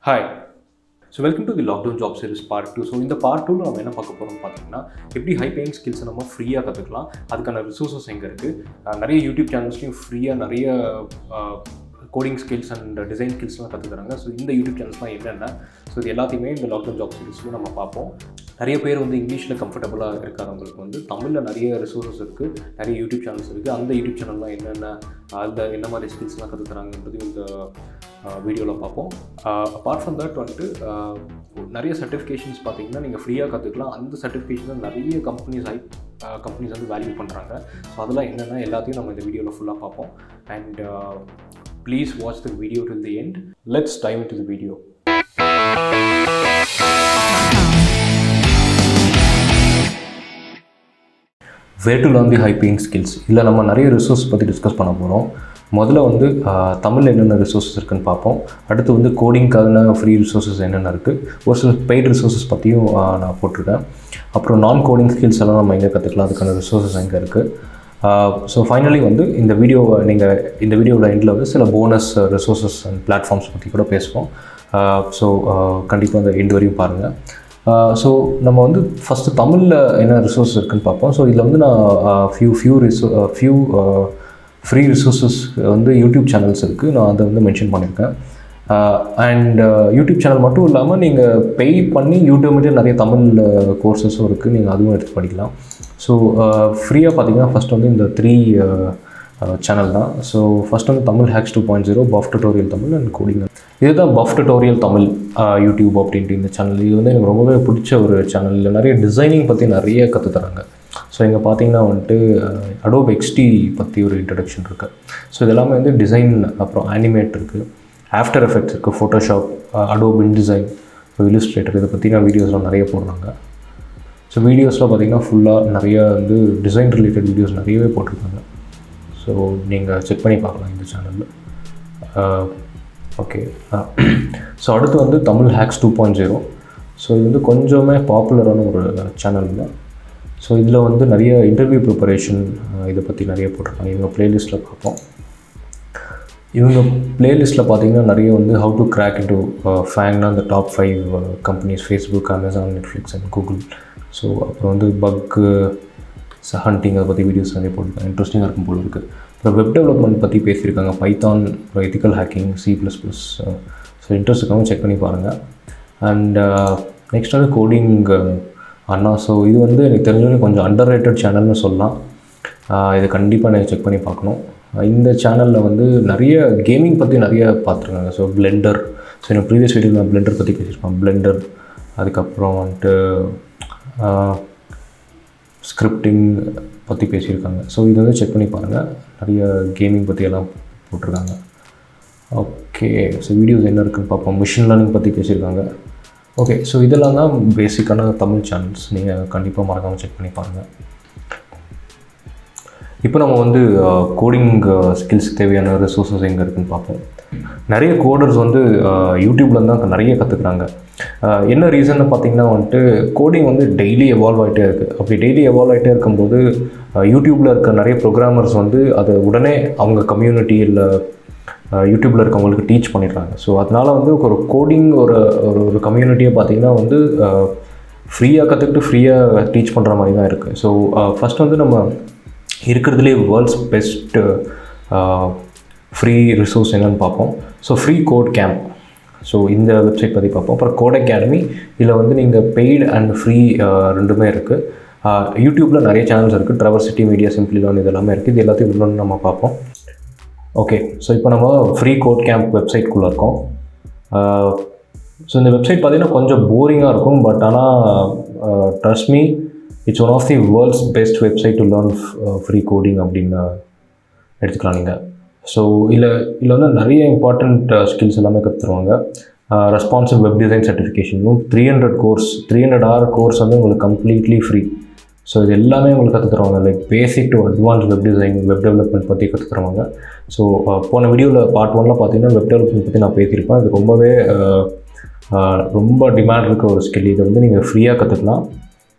Hi. So welcome to the lockdown job series part 2. So in the part 2 நம்ம என்ன பார்க்க போறோம்னு பார்த்தீங்கன்னா எப்படி ஹை பேயிங் ஸ்கில்ஸ் நம்ம ஃப்ரீயாக கற்றுக்கலாம், அதுக்கான ரிசோர்ஸஸ் எங்கே இருக்குது, நிறைய யூடியூப் சேனல்ஸ்லையும் ஃப்ரீயாக நிறைய கோடிங் ஸ்கில்ஸ் அண்ட் டிசைன் ஸ்கில்ஸ்லாம் கற்றுக்குறாங்க. ஸோ இந்த யூடியூப் சேனல்ஸ்லாம் என்னென்ன, ஸோ இது எல்லாத்தையுமே இந்த லாக்டவுன் ஜாப் சீரிஸில் நம்ம பார்ப்போம். நிறைய பேர் இங்கிலீஷில் கம்ஃபர்டபுளாக இருக்காதவங்களுக்கு தமிழில் நிறைய ரிசோர்ஸஸ் இருக்குது, நிறைய யூடியூப் சேனல்ஸ் இருக்குது. அந்த யூடியூப் சேனல்லாம் என்னென்ன, அதில் என்ன மாதிரி ஸ்கில்ஸ்லாம் கற்றுக்குறாங்கன்றது இந்த வீடியோவில் பார்ப்போம். அப்பார்ட் ஃப்ரம் தட் நிறைய சர்டிஃபிகேஷன்ஸ் பார்த்தீங்கன்னா நீங்கள் ஃப்ரீயாக கற்றுக்கலாம். அந்த சர்டிஃபிகேஷனில் நிறைய கம்பெனிஸ் வேல்யூ பண்ணுறாங்க. ஸோ அதெல்லாம் என்னென்னா எல்லாத்தையும் நம்ம இந்த வீடியோவில் ஃபுல்லாக பார்ப்போம். And please watch the video till the end. Let's dive into the video. Where to learn the high paying skills? இல்லை நம்ம நிறைய ரிசோர்ஸ் பற்றி டிஸ்கஸ் பண்ண போகிறோம். முதல்ல தமிழில் என்னென்ன ரிசோர்ஸஸ் இருக்குதுன்னு பார்ப்போம். அடுத்து கோடிங்கான ஃப்ரீ ரிசோர்ஸஸ் என்னென்ன இருக்குது, ஒரு சில பெய்ட் ரிசோர்ஸஸ் பற்றியும் நான் போட்டிருக்கேன். அப்புறம் நான் கோடிங் ஸ்கில்ஸ் எல்லாம் நம்ம எங்கே கற்றுக்கலாம், அதுக்கான ரிசோர்ஸஸ் எங்கே இருக்குது. ஸோ ஃபைனலி இந்த வீடியோவில் எண்டில் சில போனஸ் ரிசோர்ஸஸ் அண்ட் பிளாட்ஃபார்ம்ஸ் பற்றி கூட பேசுவோம். ஸோ கண்டிப்பாக அந்த எண்டு வரையும் பாருங்கள். ஸோ நம்ம ஃபஸ்ட்டு தமிழில் என்ன ரிசோர்ஸ் இருக்குதுன்னு பார்ப்போம். ஸோ இதில் நான் few free resources YouTube channels இருக்குது, நான் அதை மென்ஷன் பண்ணியிருக்கேன். அண்ட் யூடியூப் சேனல் மட்டும் இல்லாமல் நீங்கள் பே பண்ணி யூடியூப்லேயே நிறைய தமிழ் கோர்சஸும் இருக்குது, நீங்கள் அதுவும் எடுத்து படிக்கலாம். ஸோ ஃப்ரீயாக பார்த்தீங்கன்னா ஃபஸ்ட் இந்த 3 சேனல் தான். So first Tamil hacks 2.0, puff tutorial Tamil and coding. இதுதான் பஃப் டுட்டோரியல் தமிழ் யூடியூப் அப்படின்ட்டு இந்த சேனல். இது எனக்கு ரொம்பவே பிடிச்ச ஒரு சேனல். இல்லை நிறைய டிசைனிங் பற்றி நிறைய கற்றுத்தராங்க. ஸோ இங்கே பார்த்தீங்கன்னா அடோப் எக்ஸ்டி பற்றி ஒரு இன்ட்ரடக்ஷன் இருக்குது. ஸோ இதெல்லாமே டிசைன், அப்புறம் அனிமேட் இருக்குது, ஆஃப்டர் எஃபெக்ட்ஸ் இருக்குது, ஃபோட்டோஷாப், அடோப் இன்டிசைன், இல்லுஸ்ட்ரேட்டர், இதை பற்றின வீடியோஸ்லாம் நிறைய போடுறாங்க. ஸோ வீடியோஸில் பார்த்திங்கன்னா ஃபுல்லாக நிறைய டிசைன் ரிலேட்டட் வீடியோஸ் நிறையவே போட்டிருக்காங்க. ஸோ நீங்கள் செக் பண்ணி பார்க்கலாம் இந்த சேனலில். ஓகே. ஸோ அடுத்து தமிழ் ஹேக்ஸ் 2.0. ஸோ இது கொஞ்சமே பாப்புலரான ஒரு சேனல் தான். ஸோ இதில் நிறைய இன்டர்வியூ ப்ரிப்பரேஷன் இதை பற்றி நிறைய போட்டிருக்காங்க. இவங்க ப்ளேலிஸ்ட்டில் பார்ப்போம். இவங்க ப்ளேலிஸ்ட்டில் பார்த்தீங்கன்னா நிறைய ஹவு டு கிராக் இன்டு ஃபேங்னா அந்த top 5 companies, Facebook, Amazon, Netflix and Google. So அப்புறம் பக்கு ஹண்டிங் அதை பற்றி வீடியோஸ் நிறைய போட்டிருக்காங்க. இன்ட்ரெஸ்டிங்காக இருக்கும் போல் இருக்குது. அப்புறம் வெப் டெவலப்மெண்ட் பற்றி பேசியிருக்காங்க, பைத்தான், அப்புறம் ethical hacking, C++. So interest இருக்காமல் செக் பண்ணி பாருங்கள். And next coding Anna. So இது எனக்கு தெரிஞ்சவங்க கொஞ்சம் அண்டர் ரேட்டட் சேனல்னு சொல்லலாம். இதை கண்டிப்பாக நீங்கள் செக் பண்ணி பார்க்கணும். இந்த சேனலில் நிறைய கேமிங் பற்றி நிறைய பார்த்துருக்காங்க. ஸோ பிளெண்டர், ஸோ எனக்கு ப்ரீவியஸ் வீடியோவில் நான் பிளெண்டர் பற்றி பேசியிருப்பேன். பிளெண்டர், அதுக்கப்புறம் ஸ்கிரிப்டிங் பற்றி பேசியிருக்காங்க. ஸோ இதை செக் பண்ணி பாருங்கள். நிறைய கேமிங் பற்றி எல்லாம் போட்டிருக்காங்க. ஓகே. ஸோ வீடியோஸ் என்ன இருக்குதுன்னு பார்ப்போம். மிஷின் லேர்னிங் பற்றி பேசியிருக்காங்க. ஓகே. ஸோ இதெல்லாம் தான் பேசிக்கான தமிழ் சேனல்ஸ். நீங்கள் கண்டிப்பாக மறக்காமல் செக் பண்ணி பாருங்கள். இப்போ நம்ம கோடிங் ஸ்கில்ஸ்க்கு தேவையான ரிசோர்ஸஸ் எங்கே இருக்குதுன்னு பார்ப்போம். நிறைய கோடர்ஸ் யூடியூப்லேருந்து தான் நிறைய கற்றுக்குறாங்க. என்ன ரீசன்னு பார்த்தீங்கன்னா கோடிங் டெய்லி எவால்வ் ஆகிட்டே இருக்குது. அப்படி டெய்லி எவால்வ் ஆகிட்டே இருக்கும்போது யூடியூப்பில் இருக்க நிறைய ப்ரோக்ராமர்ஸ் அதை உடனே அவங்க கம்யூனிட்டி இல்லை யூடியூப்பில் இருக்கவங்களுக்கு டீச் பண்ணிடுறாங்க. ஸோ அதனால் ஒரு கோடிங் ஒரு கம்யூனிட்டியை பார்த்திங்கன்னா ஃப்ரீயாக கற்றுக்கிட்டு ஃப்ரீயாக டீச் பண்ணுற மாதிரி தான் இருக்குது. ஸோ ஃபஸ்ட் நம்ம இருக்கிறதுலே வேர்ல்ட்ஸ் பெஸ்ட் ஃப்ரீ ரிசோர்ஸ் என்னென்னு பார்ப்போம். So free code camp. So இந்த வெப்சைட் பற்றி பார்ப்போம். அப்புறம் கோட் அகாடமி. இதில் நீங்கள் பெய்டு அண்ட் ஃப்ரீ ரெண்டுமே இருக்குது. யூடியூப்பில் நிறைய சேனல்ஸ் இருக்குது. ட்ரவர்சிட்டி, மீடியா, சிம்பிளி லேர்ன், இது எல்லாமே இருக்குது. இது எல்லாத்தையும் உள்ளே நம்ம பார்ப்போம். ஓகே. ஸோ இப்போ நம்ம ஃப்ரீ கோட் கேம்ப் வெப்சைட்குள்ளே இருக்கோம். ஸோ இந்த வெப்சைட் பார்த்திங்கன்னா கொஞ்சம் போரிங்காக இருக்கும். பட் ஆனால் trust me, it's one of the world's best website to learn free coding அப்படின்னு எடுத்துக்கலாம் நீங்கள். ஸோ இதில் நிறைய இம்பார்ட்டண்ட் ஸ்கில்ஸ் எல்லாமே கற்றுருவாங்க. ரெஸ்பான்சிவ் வெப் டிசைன் சர்டிஃபிகேஷனும் 300 hour கோர்ஸ் உங்களுக்கு கம்ப்ளீட்லி ஃப்ரீ. ஸோ இது எல்லாமே உங்களுக்கு கற்றுத்தருவாங்க. Like basic to advance web design, web development பற்றி கற்றுத்தருவாங்க. ஸோ போன வீடியோவில் Part 1 பார்த்தீங்கன்னா வெப் டெவலப்மெண்ட் பற்றி நான் பேசியிருப்பேன். அது ரொம்ப டிமாண்ட் இருக்க ஒரு ஸ்கில். இது நீங்கள் ஃப்ரீயாக கற்றுக்கலாம்.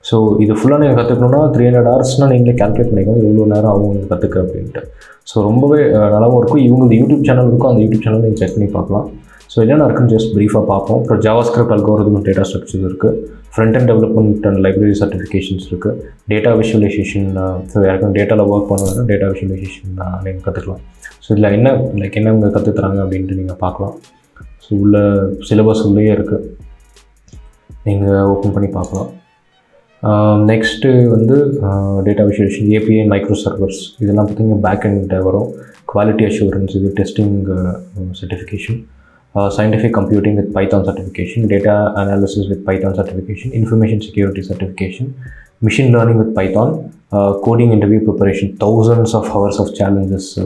ஸோ இது ஃபுல்லாக நீங்கள் கற்றுக்கணுன்னா 300 hours நீங்களே கால்குலேட் பண்ணிக்கோங்க எவ்வளோ நேரம் ஆகும் நீங்கள் கற்றுக்க அப்படின்ட்டு. ஸோ ரொம்பவே நல்லாவும் இருக்கும். இவங்க யூடியூப் சேனல் இருக்கும், அந்த யூடியூப் சேனல் நீங்கள் செக் பண்ணி பார்க்கலாம். ஸோ என்னென்ன இருக்குன்னு ஜஸ்ட் ப்ரீஃபாக பார்ப்போம். அப்புறம் ஜாவாஸ்கிரிப்ட் அல்காரிதம் டேட்டா ஸ்ட்ரக்சர்ஸ் இருக்குது, front and development and library certifications இருக்குது, டேட்டா விஷுவலைசேஷன். ஸோ யாருக்கும் டேட்டாவில் ஒர்க் பண்ணுவாங்க டேட்டா விஷுவலைசேஷன் நீங்கள் கற்றுக்கலாம். ஸோ இதில் என்ன இவங்க கற்றுத்தராங்க அப்படின்ட்டு நீங்கள் பார்க்கலாம். ஸோ உள்ள சிலபஸ் உள்ளே இருக்குது, நீங்கள் ஓப்பன் பண்ணி பார்க்கலாம். நெக்ஸ்ட்டு வந்து data visualisation, API, micro servers, இதெல்லாம் பார்த்திங்கன்னா பேக் எண்ட் வரும். குவாலிட்டி அஷூரன்ஸ், இது testing certification. Scientific computing with Python certification, data analysis with Python certification, information security certification, machine learning with Python, coding interview preparation, thousands of hours of challenges. So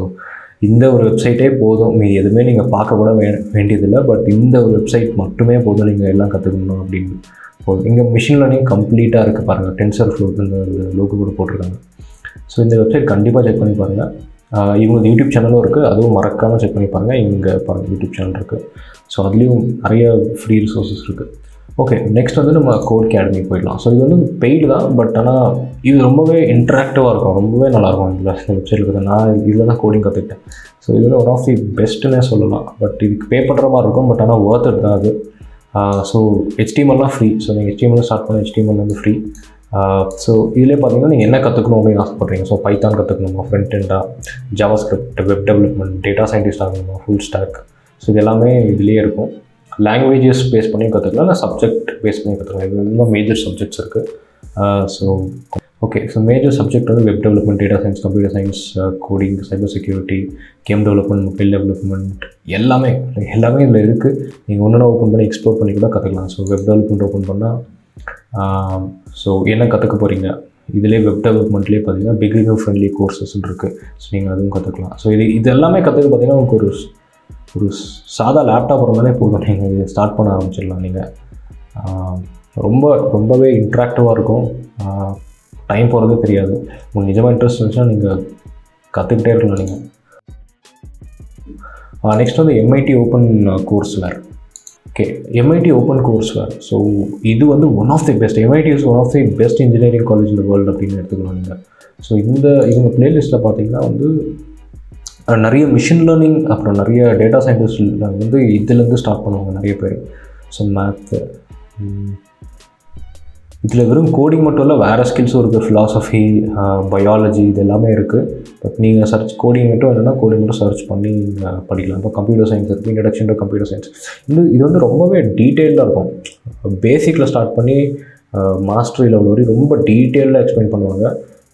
இந்த ஒரு வெப்சைட்டே போதும், மீது எதுவுமே நீங்கள் பார்க்க கூட வேண்டியதில்லை. பட் இந்த ஒரு வெப்சைட் மட்டுமே போதும் நீங்கள் எல்லாம் கற்றுக்கணும் அப்படின்னு போதும். இங்கே மிஷின் லேர்னிங் கம்ப்ளீட்டாக இருக்குது பாருங்கள், டென்சர் ஃப்ளோ இந்த லோகோ கூட போட்டிருக்காங்க. ஸோ இந்த வெப்சைட் கண்டிப்பாக செக் பண்ணி பாருங்கள். இவங்க யூடியூப் சேனலும் இருக்குது, அதுவும் மறக்காமல் செக் பண்ணி பாருங்கள். இங்கே பாருங்கள் யூடியூப் சேனல் இருக்குது. ஸோ அதுலேயும் நிறைய ஃப்ரீ ரிசோர்ஸஸ் இருக்குது. ஓகே, நெக்ஸ்ட் வந்து நம்ம கோட் அகாடமி போயிடலாம். ஸோ இது வந்து பெய்டு தான், பட் ஆனால் இது ரொம்பவே இன்ட்ராக்டிவாக இருக்கும், ரொம்பவே நல்லாயிருக்கும். இந்த வெப்சைட் இருக்குது, நான் இதில் தான் கோடிங் கற்றுக்கிட்டேன். ஸோ இது வந்து ஒன் ஆஃப் தி பெஸ்ட்டுன்னே சொல்லலாம். பட் இதுக்கு பே பண்ணுற மாதிரி இருக்கும், பட் ஆனால் ஒர்த் இட் தான் அது. ஸோ HTMLலாம் ஃப்ரீ. ஸோ நீங்கள் HTML ஸ்டார்ட் பண்ண HTML வந்து ஃப்ரீ. ஸோ இதிலே பார்த்தீங்கன்னா நீங்கள் என்ன கற்றுக்கணும் அப்படின்னு ஆசைப்படுறீங்க. ஸோ பைத்தான் கற்றுக்கணுமா, ஃப்ரண்ட் எண்டாக, JavaScript, web development, data scientist ஆகணுமா, ஃபுல் ஸ்டாக். ஸோ இது எல்லாமே இதுலேயே இருக்கும். லாங்குவேஜஸ் பேஸ் பண்ணி கற்றுக்கலாம், இல்லை சப்ஜெக்ட் பேஸ் பண்ணி கற்றுக்கலாம். இது இன்னும் மேஜர் சப்ஜெக்ட்ஸ் இருக்குது. So okay, so major subject வந்து web development, data science, computer science, coding, cyber security, game development, mobile development, எல்லாமே இதில் இருக்குது. நீங்கள் ஒன்று ஓப்பன் பண்ணி எக்ஸ்ப்ளோர் பண்ணி கூட கற்றுக்கலாம். ஸோ வெப் டெவலப்மெண்ட் ஓப்பன் பண்ணால் ஸோ என்ன கற்றுக்க போகிறீங்க, இதிலே வெப் டெவலப்மெண்ட்லேயே பார்த்தீங்கன்னா பிகினர் ஃப்ரெண்ட்லி கோர்சஸ்ன்னு இருக்குது. ஸோ நீங்கள் அதுவும் கற்றுக்கலாம். ஸோ இது எல்லாமே கற்றுக்க பார்த்தீங்கன்னா உங்களுக்கு ஒரு சாதா லேப்டாப் இருந்தாலே போதும், நீங்கள் இது ஸ்டார்ட் பண்ண ஆரம்பிச்சிடலாம். நீங்கள் ரொம்பவே இன்ட்ராக்டிவாக இருக்கும், டைம் போகிறதே தெரியாது. உங்களுக்கு நிஜமாக இன்ட்ரெஸ்ட் இருந்துச்சுன்னா நீங்கள் கற்றுக்கிட்டே இருக்கலாம். நீங்கள் நெக்ஸ்ட் வந்து MIT open courseware. Okay, MIT open courseware. So இது வந்து one of the best. MIT is one of the best engineering college இந்த வேர்ல்டு அப்படின்னு எடுத்துக்கலாம் நீங்கள். ஸோ இவங்க பிளேலிஸ்ட்டில் பார்த்தீங்கன்னா வந்து நிறைய மிஷின் லேர்னிங், அப்புறம் நிறைய டேட்டா சயின்டிஸ்டில் வந்து இதுலேருந்து ஸ்டார்ட் பண்ணுவாங்க நிறைய பேர். ஸோ மேத்து, இதில் வெறும் கோடிங் மட்டும் இல்லை, வேறு ஸ்கில்ஸும் இருக்குது. ஃபிலாசபி, பயாலஜி, இது எல்லாமே இருக்குது. பட் நீங்கள் கோடிங் மட்டும் இல்லைன்னா கோடிங் மட்டும் சர்ச் பண்ணி படிக்கலாம். இப்போ கம்ப்யூட்டர் சயின்ஸ் இருக்குது, இன்ட்ரடக்ஷன் டு கம்ப்யூட்டர் சயின்ஸ். இது வந்து ரொம்பவே டீட்டெயில்டாக இருக்கும். பேசிக்கில் ஸ்டார்ட் பண்ணி மாஸ்டரி லெவல் வரையும் ரொம்ப டீட்டெயிலாக எக்ஸ்பிளைன் பண்ணுவாங்க.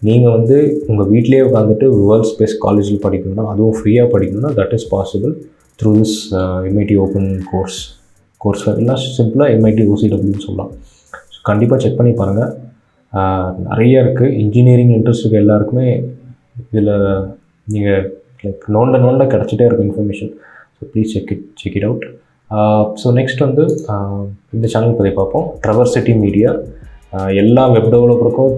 நீங்கள் வந்து உங்கள் வீட்டிலே உட்காந்துட்டு வேர்ல்ட் ஸ்பேஸ் காலேஜில் படிக்கணும்னா, அதுவும் ஃப்ரீயாக படிக்கணும்னா, that is possible through this MIT open course இல்லை சிம்பிளாக MIT OCWன்னு சொல்லலாம். ஸோ கண்டிப்பாக செக் பண்ணி பாருங்கள். நிறைய இருக்குது. இன்ஜினியரிங் இன்ட்ரெஸ்ட் இருக்க எல்லாருக்குமே இதில் நீங்கள் லைக் நோண்ட கிடச்சிட்டே இருக்கும் information. So please check it out. So next வந்து இந்த சேனல் பற்றி பார்ப்போம். ட்ரவர்சிட்டி மீடியா. எல்லா வெப் டெவலப்பருக்கும்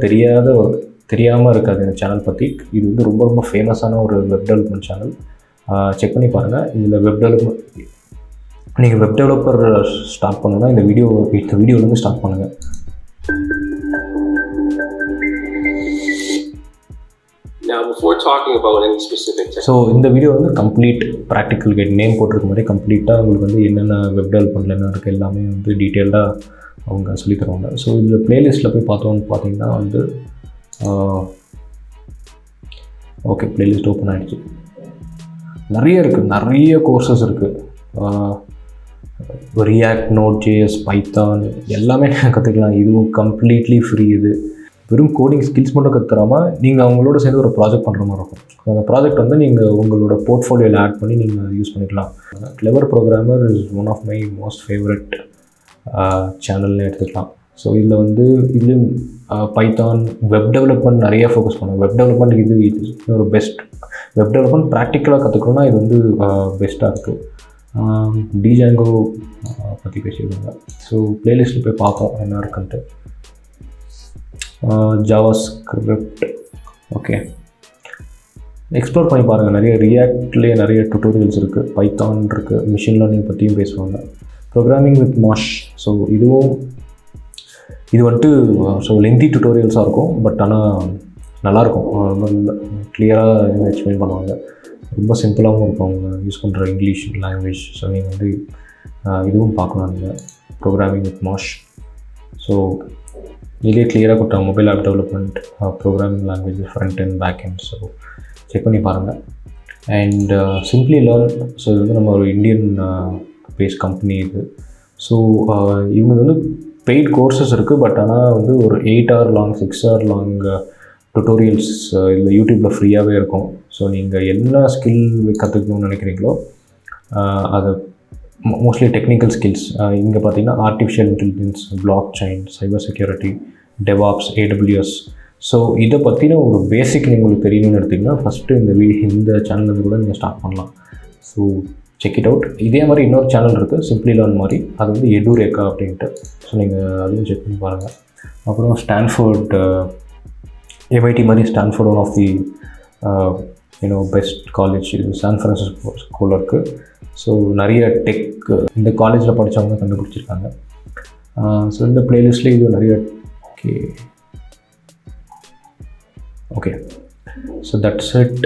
தெரியாமல் இருக்காது இந்த சேனல் பற்றி. இது வந்து ரொம்ப ஃபேமஸான ஒரு வெப் டெவலப்மெண்ட் சேனல். செக் பண்ணி பாருங்கள். இதில் நீங்கள் வெப் டெவலப்பர் ஸ்டார்ட் பண்ணணுன்னா இந்த வீடியோலேருந்து ஸ்டார்ட் பண்ணுங்கள். ஸோ இந்த வீடியோ வந்து கம்ப்ளீட் ப்ராக்டிக்கல் கைட், நேம் போட்டிருக்க மாதிரி கம்ப்ளீட்டாக உங்களுக்கு வந்து என்னென்ன வெப் டெவலப்மெண்ட்டில் என்ன இருக்குது எல்லாமே வந்து டீட்டெயில்டாக அவங்க சொல்லித் தருவாங்க. ஸோ இதில் ப்ளேலிஸ்ட்டில் போய் பார்த்தீங்கன்னா வந்து ஓகே, ப்ளேலிஸ்ட் ஓப்பன் ஆகிடுச்சு. நிறைய கோர்சஸ் இருக்குது. ரியாக்ட், Node.js, பைத்தான் எல்லாமே கற்றுக்கலாம். இதுவும் கம்ப்ளீட்லி ஃப்ரீ. இது வெறும் கோடிங் ஸ்கில்ஸ் மட்டும் கற்றுக்காமல் நீங்கள் அவங்களோட சேர்ந்து ஒரு ப்ராஜெக்ட் பண்ணுற மாதிரி இருக்கும். அந்த ப்ராஜெக்ட் வந்து நீங்கள் உங்களோட போர்ட்ஃபோலியோவில் ஆட் பண்ணி நீங்கள் யூஸ் பண்ணிக்கலாம். Clever programmer is one of my most favourite சேனல்னு எடுத்துக்கலாம். ஸோ இதில் வந்து இதுலேயும் பைத்தான், வெப் டெவலப்மெண்ட் நிறைய ஃபோக்கஸ் பண்ணுவோம். வெப் டெவலப்மெண்ட் இது ஒரு பெஸ்ட். வெப் டெவலப்மெண்ட் ப்ராக்டிக்கலாக கற்றுக்கணுன்னா இது வந்து பெஸ்ட்டாக இருக்குது. டிஜாங்கோ பற்றி பேசியிருக்காங்க. ஸோ ப்ளேலிஸ்ட்டில் போய் பார்ப்போம் என்ன இருக்குன்ட்டு. ஜாவாஸ்கிரிப்ட் ஓகே, எக்ஸ்ப்ளோர் பண்ணி பாருங்கள். நிறைய ரியாக்ட்லேயே நிறைய டுட்டோரியல்ஸ் இருக்குது. பைத்தான் இருக்குது, மிஷின் லேர்னிங் பற்றியும் பேசுவாங்க. Programming with Marsh. ஸோ இது வந்துட்டு ஸோ லென்தி டுட்டோரியல்ஸாக இருக்கும். பட் ஆனால் நல்லாயிருக்கும். ரொம்ப கிளியராக எக்ஸ்பிளைன் பண்ணுவாங்க. ரொம்ப சிம்பிளாகவும் இருக்கும் அவங்க யூஸ் பண்ணுற இங்கிலீஷ் லாங்குவேஜ். ஸோ நீங்கள் வந்து இதுவும் பார்க்கலாம் நீங்கள், ப்ரோக்ராமிங் வித் மாஷ். ஸோ இதிலே கிளியராக கொடுத்தாங்க mobile app development, programming language, front end back end. So check பண்ணி பாருங்கள். அண்ட் சிம்பிளி லேர்ன், ஸோ இது வந்து நம்ம ஒரு இந்தியன் பேஸ் கம்பெனி இது. ஸோ இவங்க வந்து பெய்ட் கோர்சஸ் இருக்குது, பட் ஆனால் வந்து ஒரு 8 hour long 6 hour long tutorials இதில் யூடியூப்பில் ஃப்ரீயாகவே இருக்கும். ஸோ நீங்கள் என்ன ஸ்கில் கற்றுக்கணும்னு நினைக்கிறீங்களோ அதை மோஸ்ட்லி டெக்னிக்கல் ஸ்கில்ஸ். இங்கே பார்த்தீங்கன்னா artificial intelligence, blockchain, cyber security, DevOps, AWS. So இதை பற்றின ஒரு பேசிக் உங்களுக்கு தெரியணும்னு எடுத்திங்கன்னா ஃபஸ்ட்டு இந்த சேனல்லேருந்து கூட நீங்கள் ஸ்டார்ட் பண்ணலாம். So check it out. இதே மாதிரி இன்னொரு சேனல் இருக்குது சிம்பிளி லேர்ன் மாதிரி, அது வந்து எடுரேக்கா அப்படின்ட்டு. ஸோ நீங்கள் அதையும் செக் பண்ணி பாருங்கள். அப்புறம் ஸ்டான்ஃபோர்ட், MIT மாதிரி Stanford one of the best college, இது சான் ஃப்ரான்சிஸ்கோ ஸ்கூலில் இருக்குது. ஸோ நிறைய டெக் இந்த காலேஜில் படித்தவங்க கண்டுபிடிச்சிருக்காங்க. ஸோ இந்த ப்ளேலிஸ்ட்லேயே இது நிறைய okay. So that's it.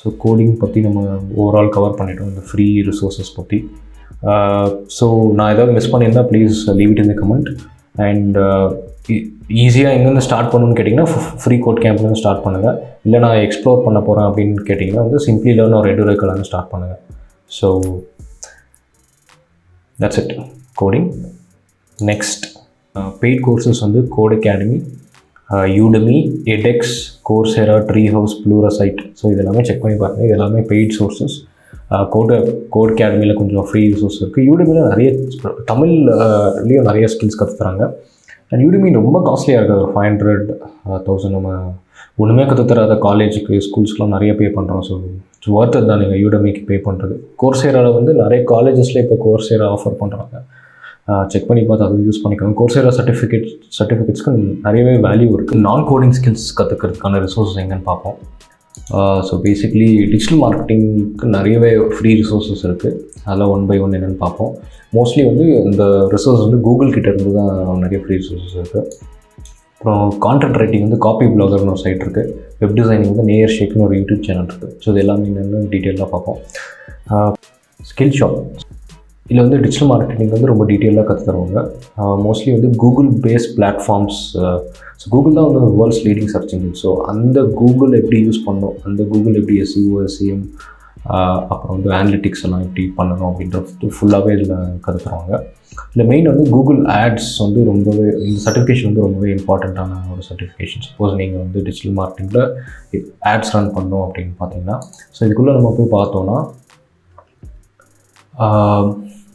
So coding பற்றி நம்ம ஓவரால் கவர் பண்ணிட்டோம், இந்த ஃப்ரீ ரிசோர்ஸஸ் பற்றி. ஸோ நான் ஏதாவது மிஸ் பண்ணியிருந்தால் please leave it in the comment. And ஈஸியாக எங்கேருந்து ஸ்டார்ட் பண்ணணும்னு கேட்டிங்கன்னா ஃப்ரீ கோட் கேம்ப்லேருந்து ஸ்டார்ட் பண்ணுங்கள். இல்லை நான் எக்ஸ்ப்ளோர் பண்ண போகிறேன் அப்படின்னு கேட்டிங்கன்னா வந்து சிம்பிளி லேர்ன் ஒரு எடுரேக்காலேருந்து ஸ்டார்ட் பண்ணுங்கள். So that's it coding. Next paid courses வந்து code academy, Udemy, edX, Coursera, Treehouse, Pluralsight. So இதெல்லாமே செக் பண்ணி பாருங்கள். இது எல்லாமே பெய்ட் சோர்ஸஸ். கோட் அகாடமியில் கொஞ்சம் ஃப்ரீ ரிசோர்ஸ் இருக்குது. யூடமியில் நிறைய தமிழ்லேயும் நிறைய ஸ்கில்ஸ் கற்றுத்தராங்க. அண்ட் யூடமி ரொம்ப காஸ்ட்லியாக இருக்குது. ஒரு 500, 1000 நம்ம ஒன்றுமே கற்றுத்தராத காலேஜுக்கு, ஸ்கூல்ஸ்க்குலாம் நிறைய பே பண்ணுறோம். ஸோ இட்ஸ் ஒர்த் தான் நீங்கள் யூடமிக்கு பே பண்ணுறது. கோர்செராவில் வந்து நிறைய காலேஜஸில் இப்போ கோர்செரா ஆஃபர் பண்ணுறாங்க. செக் பண்ணி பார்த்து அதை யூஸ் பண்ணிக்கோங்க. கோர்செரா சர்டிஃபிகேட்ஸ்க்கு நிறையவே வேல்யூ இருக்குது. நான் கோடிங் ஸ்கில்ஸ் கற்றுக்கிறதுக்கான ரிசோர்ஸஸ் எங்கன்னு பார்ப்போம். ஸோ பேசிக்லி டிஜிட்டல் மார்க்கெட்டிங்க்கு நிறையவே ஃப்ரீ ரிசோர்ஸஸ் இருக்குது. அதில் 1 by 1 என்னென்னு பார்ப்போம். மோஸ்ட்லி வந்து இந்த ரிசோர்ஸ் வந்து கூகுள் கிட்ட இருந்து தான் நிறைய ஃப்ரீ ரிசோர்ஸஸ் இருக்குது. அப்புறம் கான்டென்ட் ரைட்டிங் வந்து காப்பி பிளாகர்னு ஒரு சைட் இருக்குது. வெப் டிசைனிங் வந்து நேயர் ஷேக்னு ஒரு யூடியூப் சேனல் இருக்குது. ஸோ இது எல்லாமே என்னென்னு டீட்டெயிலாக பார்ப்போம். ஸ்கில் ஷாப் இதில் வந்து டிஜிட்டல் மார்க்கெட்டிங் வந்து ரொம்ப டீட்டெயிலாக கற்று தருவாங்க. மோஸ்ட்லி வந்து Google based platforms. So Google தான் வந்து world's leading search engine. So அந்த கூகுள் எப்படி யூஸ் பண்ணணும், அந்த கூகுள் எப்படி SEO, SEM, அப்புறம் வந்து அனலிட்டிக்ஸ் எல்லாம் எப்படி பண்ணணும் அப்படின்றது ஃபுல்லாகவே இதில் கற்று தருவாங்க. இல்லை மெயின் வந்து கூகுள் ஆட்ஸ் வந்து ரொம்பவே, இந்த சர்டிஃபிகேஷன் வந்து ரொம்பவே இம்பார்ட்டண்ட்டான ஒரு சர்டிஃபிகேஷன். சப்போஸ் நீங்கள் வந்து டிஜிட்டல் மார்க்கெட்டிங்கில் ஆட்ஸ் ரன் பண்ணணும் அப்படின்னு பார்த்தீங்கன்னா, ஸோ இதுக்குள்ளே நம்ம போய் பார்த்தோன்னா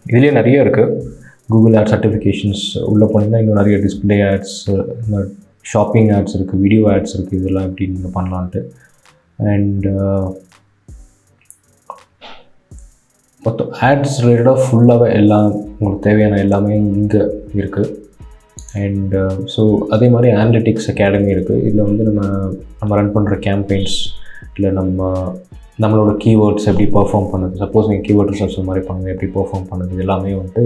இதுலேயே நிறைய இருக்குது. கூகுள் ஆட் சர்டிஃபிகேஷன்ஸ் உள்ளே போனீங்கன்னா இன்னும் நிறைய டிஸ்பிளே ஆட்ஸ், ஷாப்பிங் ஆட்ஸ் இருக்குது, வீடியோ ஆட்ஸ் இருக்குது. இதெல்லாம் எப்படி நீங்கள் பண்ணலான்ட்டு. அண்ட் மொத்தம் ஆட்ஸ் ரிலேட்டடாக ஃபுல்லாகவே எல்லாம் உங்களுக்கு தேவையான எல்லாமே இங்கே இருக்குது. அண்ட் ஸோ அதே மாதிரி அனலிட்டிக்ஸ் அகாடமி இருக்குது. இதில் வந்து நம்ம ரன் பண்ணுற கேம்பெயின்ஸ், இல்லை நம்மளோட கீவேர்ட்ஸ் எப்படி பெர்ஃபார்ம் பண்ணுது, சப்போஸ் நீங்கள் கீவேர்ட் ரிசர்ச் மாதிரி பண்ணுங்கள், எப்படி பெர்ஃபார்ம் பண்ணுது எல்லாமே வந்து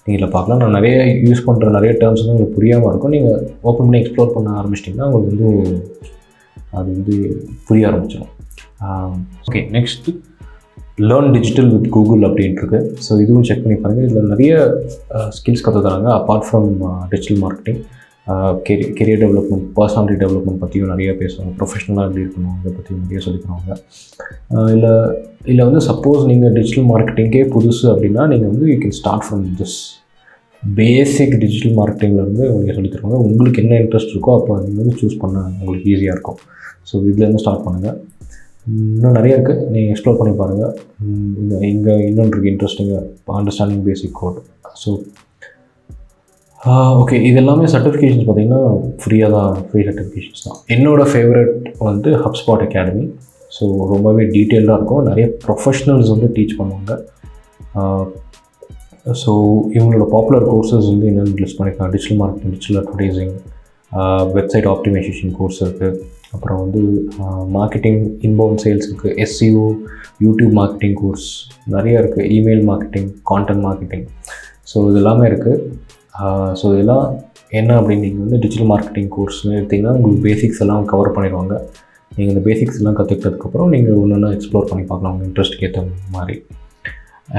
நீங்கள் பார்க்கலாம். நான் நிறைய யூஸ் பண்ணுற நிறைய டேர்ம்ஸ் வந்து உங்களுக்கு புரியாமல் இருக்கும். நீங்கள் ஓப்பன் பண்ணி எக்ஸ்ப்ளோர் பண்ண ஆரம்பிச்சிட்டிங்கன்னா உங்களுக்கு வந்து அது வந்து புரிய ஆரம்பிச்சிடும். Okay, next learn digital with Google அப்படின்ட்டுருக்கு. ஸோ இதுவும் செக் பண்ணி பாருங்கள். இதில் நிறைய ஸ்கில்ஸ் கற்று தராங்க. Apart from digital marketing, career development, personality development பற்றியும் நிறைய பேசுவாங்க. ப்ரொஃபஷனலாக எப்படி இருக்கணும் அதை பற்றியும் நிறைய சொல்லிக்கிறாங்க. இல்லை வந்து சப்போஸ் நீங்கள் டிஜிட்டல் மார்க்கெட்டிங்கே புதுசு அப்படின்னா நீங்கள் வந்து you can start from this basic digital மார்க்கெட்டிங்லேருந்து உங்களுக்கு சொல்லித் தருவாங்க. உங்களுக்கு என்ன இன்ட்ரெஸ்ட் இருக்கோ அப்போ நீங்கள் வந்து சூஸ் பண்ண உங்களுக்கு ஈஸியாக இருக்கும். ஸோ இதுலேருந்து ஸ்டார்ட் பண்ணுங்கள். இன்னும் நிறைய இருக்குது, நீங்கள் எக்ஸ்ப்ளோர் பண்ணி பாருங்கள். இங்கே இன்னொன்று இருக்குது இன்ட்ரெஸ்டிங்காக, அண்டர்ஸ்டாண்டிங் பேசிக் கோட். ஸோ ஓகே, இது எல்லாமே சர்டிஃபிகேஷன்ஸ் பார்த்திங்கன்னா ஃப்ரீயாக தான், ஃப்ரீ சர்டிஃபிகேஷன்ஸ் தான். என்னோடய ஃபேவரட் வந்து HubSpot அகாடமி. ஸோ ரொம்பவே டீட்டெயில்டாக இருக்கும். நிறைய ப்ரொஃபஷ்னல்ஸ் வந்து டீச் பண்ணுவாங்க. ஸோ இவங்களோட பாப்புலர் கோர்சஸ் வந்து என்னென்னு லிஸ்ட் பண்ணியிருக்காங்க. Digital marketing, digital advertising, website optimisation course இருக்குது. அப்புறம் வந்து மார்க்கெட்டிங், இன்பவுண்ட் சேல்ஸ் இருக்குது, SEO, யூடியூப் மார்க்கெட்டிங் கோர்ஸ் நிறையா இருக்குது, email marketing, content marketing. So இது எல்லாமே இருக்குது. ஸோ இதெல்லாம் என்ன அப்படின்னு நீங்கள் வந்து டிஜிட்டல் மார்க்கெட்டிங் கோர்ஸ்னு எடுத்திங்கன்னா உங்களுக்கு பேசிக்ஸ் எல்லாம் கவர் பண்ணிடுவாங்க. நீங்கள் இந்த பேசிக்ஸ் எல்லாம் கற்றுக்கிட்டதுக்கப்புறம் நீங்கள் ஒன்று ஒன்றா எக்ஸ்ப்ளோர் பண்ணி பார்க்கலாம் உங்கள் இன்ட்ரெஸ்ட்டுக்கு ஏற்ற மாதிரி.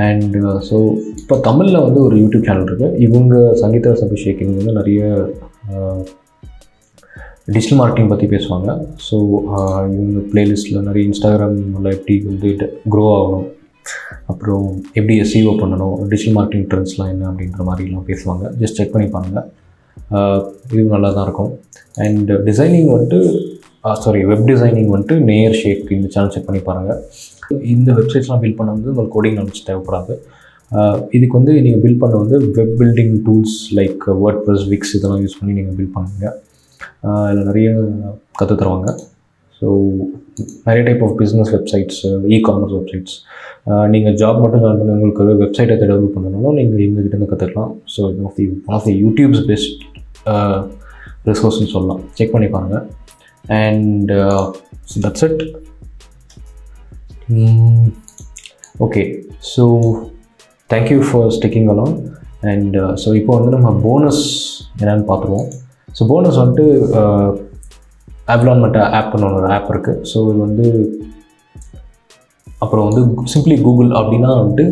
அண்ட் ஸோ இப்போ தமிழில் வந்து ஒரு யூடியூப் சேனல் இருக்குது. இவங்க சங்கீதா அபிஷேக் இவங்க வந்து நிறைய டிஜிட்டல் மார்க்கெட்டிங் பற்றி பேசுவாங்க. ஸோ இவங்க ப்ளேலிஸ்ட்டில் நிறைய இன்ஸ்டாகிராமில் எப்படி வந்து க்ரோ ஆகணும், அப்புறம் எப்படி எஸ்இஓ பண்ணணும், டிஜிட்டல் மார்க்கெட்டிங் ட்ரெண்ட்ஸ்லாம் என்ன அப்படின்ற மாதிரிலாம் பேசுவாங்க. ஜஸ்ட் செக் பண்ணி பாருங்கள், இது நல்லா தான் இருக்கும். அண்ட் டிசைனிங் வந்துட்டு வெப் டிசைனிங் வந்துட்டு நேயர் ஷேக் இந்த சேனல் செக் பண்ணி பாருங்கள். இந்த வெப்சைட்ஸ்லாம் பில்ட் பண்ண வந்து உங்களுக்கு கோடிங் நாலேஜ் தேவைப்படாது. இதுக்கு வந்து நீங்கள் பில்ட் பண்ண வந்து web building tools like WordPress, Wix இதெல்லாம் யூஸ் பண்ணி நீங்கள் பில்ட் பண்ணுங்க. இதில் நிறைய கற்று தருவாங்க. ஸோ நிறைய type of business websites, ecommerce websites, நீங்கள் ஜாப் மட்டும் ஜாயின் பண்ணி உங்களுக்கு வெப்சைட்டை டெவலப் பண்ணணும்னாலும் நீங்கள் எங்ககிட்டேருந்து கற்றுக்கலாம். So one of the YouTube's best ரிசோர்ஸ்னு சொல்லலாம். செக் பண்ணி பாருங்கள். And so that's it. Okay, so thank you for sticking along. And so இப்போ வந்து நம்ம போனஸ் என்னென்னு பார்த்துருவோம். ஸோ போனஸ் வந்துட்டு இலவசம ஆப்னு ஒரு ஆப் இருக்குது. ஸோ இது வந்து அப்புறம் வந்து சிம்பிளி கூகுள் அப்படின்னா வந்துட்டு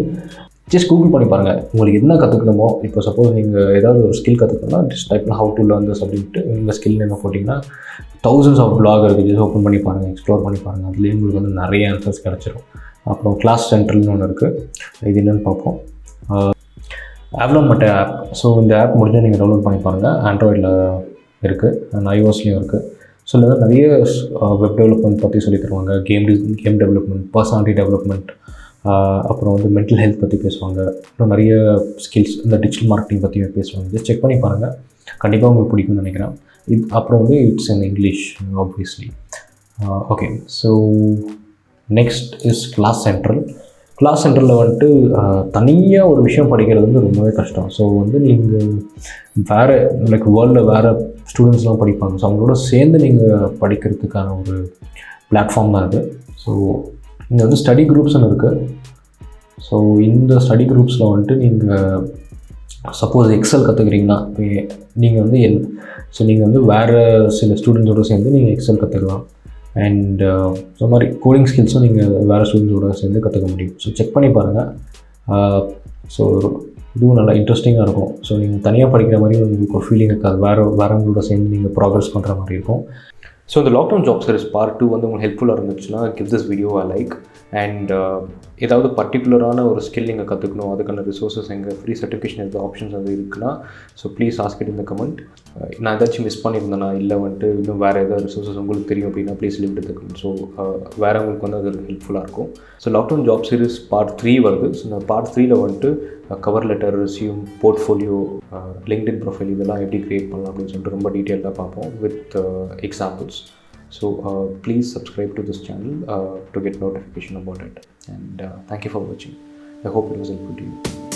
ஜஸ்ட் கூகுள் பண்ணி பாருங்கள், உங்களுக்கு என்ன கற்றுக்கணுமோ. இப்போ சப்போஸ் நீங்கள் ஏதாவது ஒரு ஸ்கில் கற்றுக்கணும்னா just type how to learn this அப்படின்ட்டு இந்த ஸ்கில் என்ன போட்டிங்கன்னா தௌசண்ட்ஸ் ஆஃப் பிளாக் இருக்குது. ஜஸ்ட் ஓப்பன் பண்ணி பாருங்கள், எக்ஸ்ப்ளோர் பண்ணி பாருங்கள். அதுலேயே உங்களுக்கு வந்து நிறைய ஆன்சர்ஸ் கிடச்சிரும். அப்புறம் கிளாஸ் சென்ட்ரல்னு ஒன்று இருக்குது, இது என்னென்னு பார்ப்போம். இலவசம ஆப். ஸோ இந்த ஆப் முடிஞ்சால் நீங்கள் டவுன்லோட் பண்ணி பாருங்கள். ஆண்ட்ராய்டில் இருக்குது அண்ட் iOSலேயும் இருக்குது. ஸோ இதில் நிறைய வெப் டெவலப்மெண்ட் பற்றி சொல்லி தருவாங்க, கேம் டெவலப்மெண்ட், பர்சனாலிட்டி டெவலப்மெண்ட், அப்புறம் வந்து மென்டல் ஹெல்த் பற்றி பேசுவாங்க. அப்புறம் நிறைய ஸ்கில்ஸ், இந்த டிஜிட்டல் மார்க்கெட்டிங் பற்றியும் பேசுவாங்க. ஜஸ்ட் செக் பண்ணி பாருங்கள், கண்டிப்பாக உங்களுக்கு பிடிக்கும்னு நினைக்கிறேன். அப்புறம் வந்து it's in English obviously. Okay, so next is Class Central. Class சென்டரில் வந்துட்டு தனியாக ஒரு விஷயம் படிக்கிறது வந்து ரொம்பவே கஷ்டம். ஸோ வந்து நீங்கள் வேறு லைக் வேர்ல்டில் வேறு ஸ்டூடெண்ட்ஸ்லாம் படிப்பாங்க. ஸோ அவங்களோட சேர்ந்து நீங்கள் படிக்கிறதுக்கான ஒரு பிளாட்ஃபார்ம் தான் இது. ஸோ இங்கே வந்து ஸ்டடி குரூப்ஸ்னு இருக்குது. ஸோ இந்த ஸ்டடி குரூப்ஸில் வந்துட்டு நீங்கள் சப்போஸ் எக்ஸல் கற்றுக்குறீங்கன்னா நீங்கள் வந்து ஸோ நீங்கள் வந்து வேறு சில ஸ்டூடெண்ட்ஸோடு சேர்ந்து நீங்கள் எக்ஸல் கற்றுக்கலாம். அண்ட் ஸோ மாதிரி கோடிங் ஸ்கில்ஸும் நீங்கள் வேறு ஸ்டூடெண்ட்ஸோட சேர்ந்து கற்றுக்க முடியும். ஸோ செக் பண்ணி பாருங்கள். ஸோ இதுவும் நல்லா இன்ட்ரெஸ்டிங்காக இருக்கும். ஸோ நீங்கள் தனியாக படிக்கிற மாதிரி உங்களுக்கு ஒரு ஃபீலிங் இருக்காது, வேறவங்களோட சேர்ந்து நீங்கள் ப்ராக்ரஸ் பண்ணுற மாதிரி இருக்கும். ஸோ இந்த லாக்டவுன் ஜாப் சீரிஸ் பார்ட் 2 வந்து உங்களுக்கு ஹெல்ப்ஃபுல்லாக இருந்துச்சுன்னா give this video I like. And ஏதாவது பர்டிகுலரான ஒரு ஸ்கில் நீங்கள் கற்றுக்கணும், அதுக்கான ரிசோர்ஸஸ் எங்கள் ஃப்ரீ சர்டிஃபிகேஷன் எதாவது ஆப்ஷன்ஸ் அது இருக்குன்னா so please ask it in the comment. நான் ஏதாச்சும் மிஸ் பண்ணியிருந்தேன்னா இல்லை வந்துட்டு இன்னும் வேறு ஏதாவது ரிசோர்ஸஸ் உங்களுக்கு தெரியும் அப்படின்னா please leave it the comment. So வேறவங்களுக்கு வந்து அது ஹெல்ப்ஃபுல்லாக இருக்கும். So lockdown job series part 3 வருது. ஸோ இந்த பார்ட் 3ல் வந்துட்டு cover letter, resume, portfolio, LinkedIn profile இதெல்லாம் எப்படி க்ரியேட் பண்ணலாம் அப்படின்னு சொல்லிட்டு ரொம்ப டீட்டெயிலாக பார்ப்போம் with examples. So please subscribe to this channel to get notification about it. And thank you for watching. I hope it was helpful to you.